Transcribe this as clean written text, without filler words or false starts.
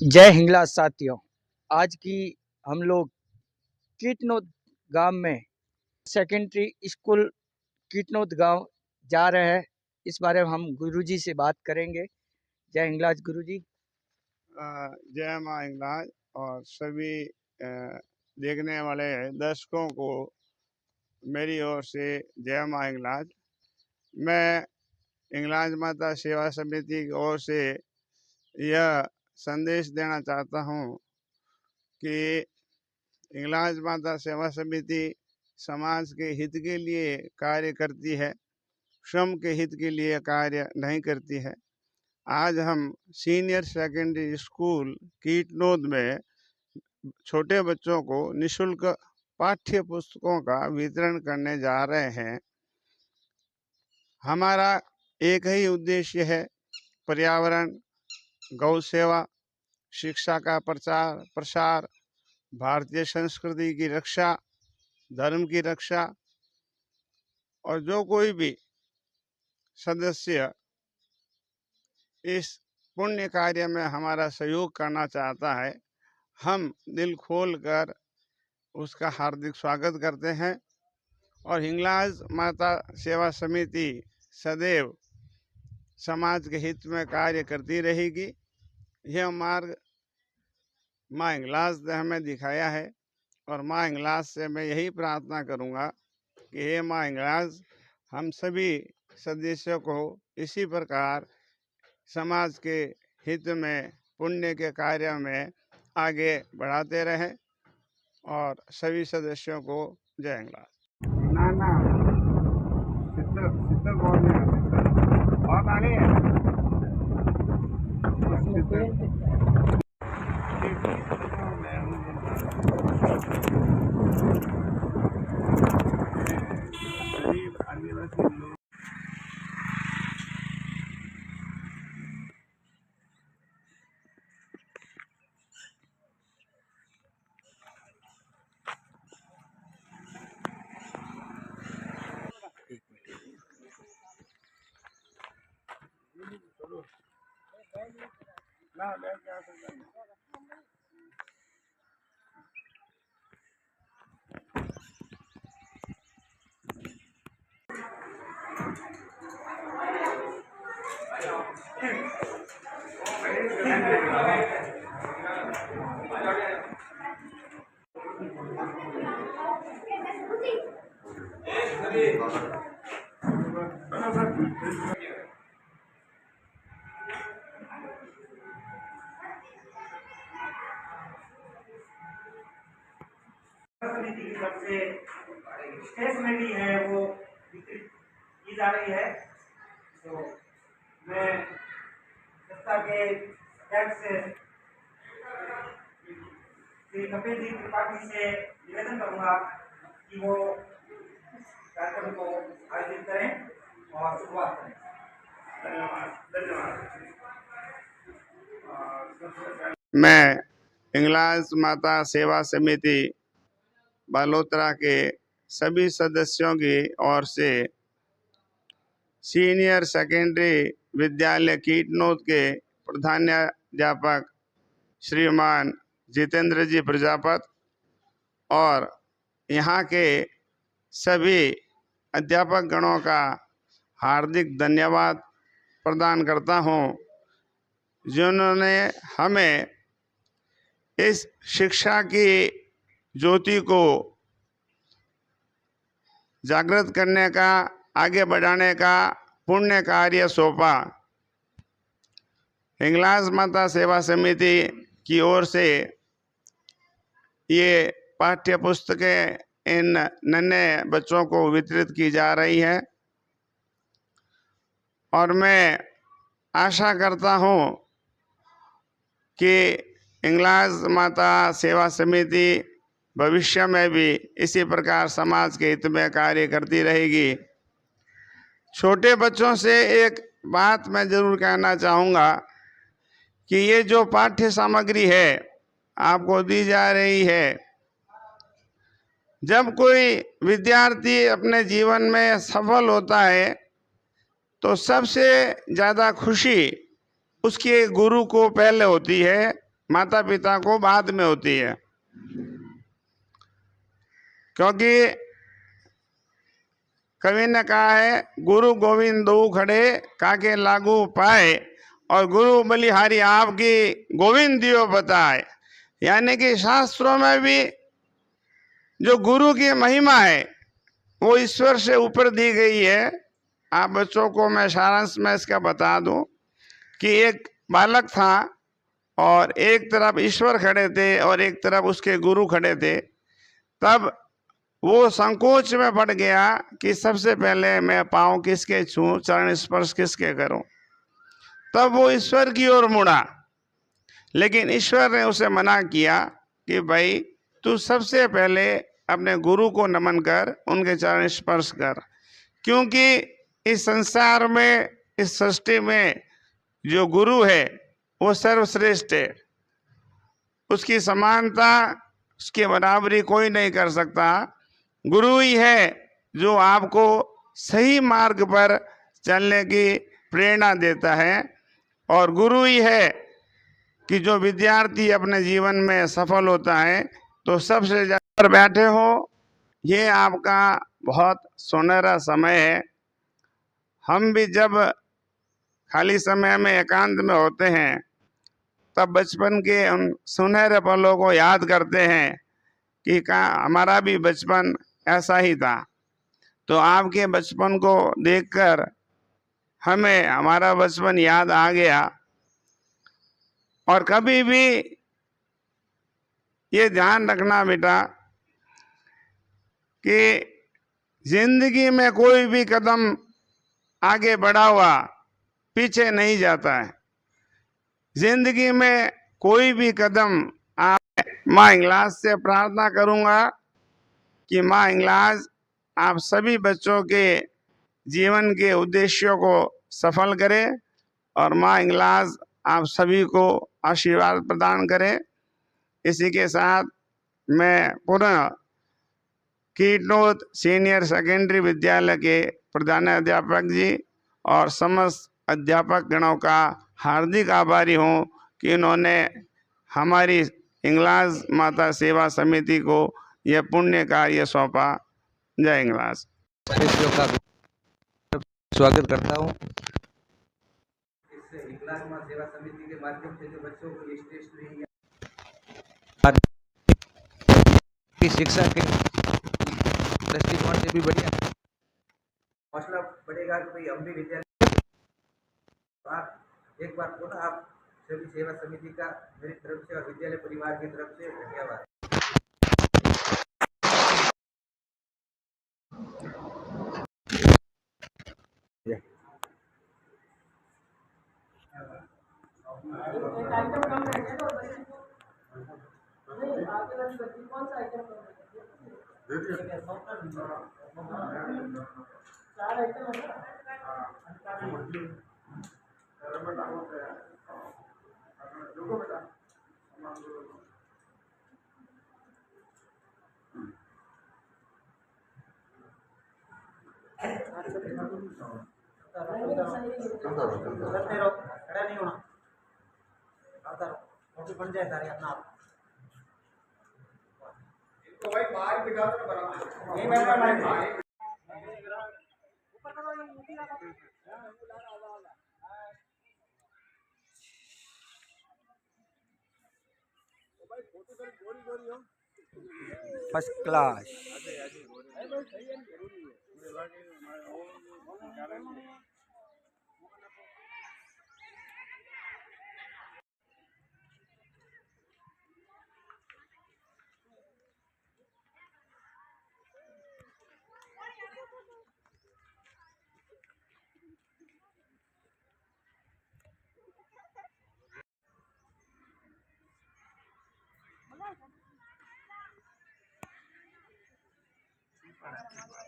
जय हिंगलाज साथियों। आज की हम लोग कीटनोद गांव में सेकेंडरी स्कूल कीटनोद गांव जा रहे हैं। इस बारे में हम गुरुजी से बात करेंगे। जय हिंगलाज गुरुजी। जय माँ हिंगलाज और सभी देखने वाले दर्शकों को मेरी ओर से जय माँ हिंगलाज। मैं हिंगलाज माता सेवा समिति की ओर से यह संदेश देना चाहता हूँ कि हिंगलाज माता सेवा समिति समाज के हित के लिए कार्य करती है, श्रम के हित के लिए कार्य नहीं करती है। आज हम सीनियर सेकेंडरी स्कूल कीटनोद में छोटे बच्चों को निःशुल्क पाठ्य पुस्तकों का वितरण करने जा रहे हैं। हमारा एक ही उद्देश्य है, पर्यावरण, गौ सेवा, शिक्षा का प्रचार प्रसार, भारतीय संस्कृति की रक्षा, धर्म की रक्षा। और जो कोई भी सदस्य इस पुण्य कार्य में हमारा सहयोग करना चाहता है, हम दिल खोल कर उसका हार्दिक स्वागत करते हैं। और हिंगलाज माता सेवा समिति सदैव समाज के हित में कार्य करती रहेगी। यह मार्ग माँ हिंगलाज ने हमें दिखाया है और माँ हिंगलाज से मैं यही प्रार्थना करूँगा कि हे माँ हिंगलाज, हम सभी सदस्यों को इसी प्रकार समाज के हित में, पुण्य के कार्य में आगे बढ़ाते रहें। और सभी सदस्यों को जय हिंगलाज। ना सिद्धर बहुत आने गरीब आदिवासी लोग ना लेके आ सकते हैं। समिति की तरफ से स्टेशनरी है वो वितरित की जा रही है। तो मैं संस्था के अध्यक्ष श्री कपिल जी त्रिपाठी से निवेदन करूंगा कि वो कार्यक्रम को आयोजित करें और शुरुआत करें। धन्यवाद। मैं हिंगलाज माता सेवा समिति बालोतरा के सभी सदस्यों की ओर से सीनियर सेकेंडरी विद्यालय कीटनोद के प्रधानाध्यापक श्रीमान जितेंद्र जी प्रजापत और यहाँ के सभी अध्यापक गणों का हार्दिक धन्यवाद प्रदान करता हूँ, जिन्होंने हमें इस शिक्षा की ज्योति को जागृत करने का, आगे बढ़ाने का पुण्य कार्य सौंपा। हिंगलाज माता सेवा समिति की ओर से ये पाठ्य पुस्तकें इन नन्हे बच्चों को वितरित की जा रही है और मैं आशा करता हूँ कि हिंगलाज माता सेवा समिति भविष्य में भी इसी प्रकार समाज के हित में कार्य करती रहेगी। छोटे बच्चों से एक बात मैं जरूर कहना चाहूँगा कि ये जो पाठ्य सामग्री है आपको दी जा रही है, जब कोई विद्यार्थी अपने जीवन में सफल होता है तो सबसे ज़्यादा खुशी उसके गुरु को पहले होती है माता पिता को बाद में होती है, क्योंकि कवि ने कहा है गुरु गोविंद दो खड़े काके लागू पाए, और गुरु बलिहारी आपकी गोविंद दियो बताए। यानी कि शास्त्रों में भी जो गुरु की महिमा है वो ईश्वर से ऊपर दी गई है। आप बच्चों को मैं सारांश में इसका बता दूं कि एक बालक था और एक तरफ ईश्वर खड़े थे और एक तरफ उसके गुरु खड़े थे। तब वो संकोच में पड़ गया कि सबसे पहले मैं पाँव किसके छूं, चरण स्पर्श किसके करूं। तब वो ईश्वर की ओर मुड़ा, लेकिन ईश्वर ने उसे मना किया कि भाई तू सबसे पहले अपने गुरु को नमन कर, उनके चरण स्पर्श कर, क्योंकि इस संसार में, इस सृष्टि में जो गुरु है वो सर्वश्रेष्ठ है। उसकी समानता, उसकी बराबरी कोई नहीं कर सकता। गुरु ही है जो आपको सही मार्ग पर चलने की प्रेरणा देता है, और गुरु ही है कि जो विद्यार्थी अपने जीवन में सफल होता है। तो सबसे ज्यादा बैठे हो, ये आपका बहुत सुनहरा समय है। हम भी जब खाली समय में एकांत में होते हैं तब बचपन के उन सुनहरे पलों को याद करते हैं कि हमारा भी बचपन ऐसा ही था। तो आपके बचपन को देखकर हमें हमारा बचपन याद आ गया। और कभी भी ये ध्यान रखना बेटा कि जिंदगी में कोई भी कदम आगे बढ़ा हुआ पीछे नहीं जाता है। जिंदगी में कोई भी कदम माँ हिंगलाज से प्रार्थना करूंगा कि माँ हिंगलाज आप सभी बच्चों के जीवन के उद्देश्यों को सफल करें, और माँ हिंगलाज आप सभी को आशीर्वाद प्रदान करें। इसी के साथ मैं पुनः कीटनोद सीनियर सेकेंडरी विद्यालय के प्रधानाध्यापक जी और समस्त अध्यापक गणों का हार्दिक आभारी हूँ कि इन्होंने हमारी हिंगलाज माता सेवा समिति को यह पुण्य कार्य सौंपा। जय हिंगलाज। का स्वागत करता हूँ। इस हिंगलाज मां सेवा समिति के माध्यम से जो बच्चों को ये स्टेशनरी की शिक्षा के दृष्टिकोण से भी बढ़िया हौसला बढ़ेगा कि भाई हम भी विद्यालय। आप एक बार पुनः आप सभी सेवा समिति का मेरी तरफ से और विद्यालय परिवार की तरफ से धन्यवाद। करते रहो, खड़ा नहीं होना, आता रहो, फोटो बन जाए सारे अपना आप। तो भाई बाहर बिठा दो बराबर नहीं बैठा भाई फर्स्ट क्लास। Thank you.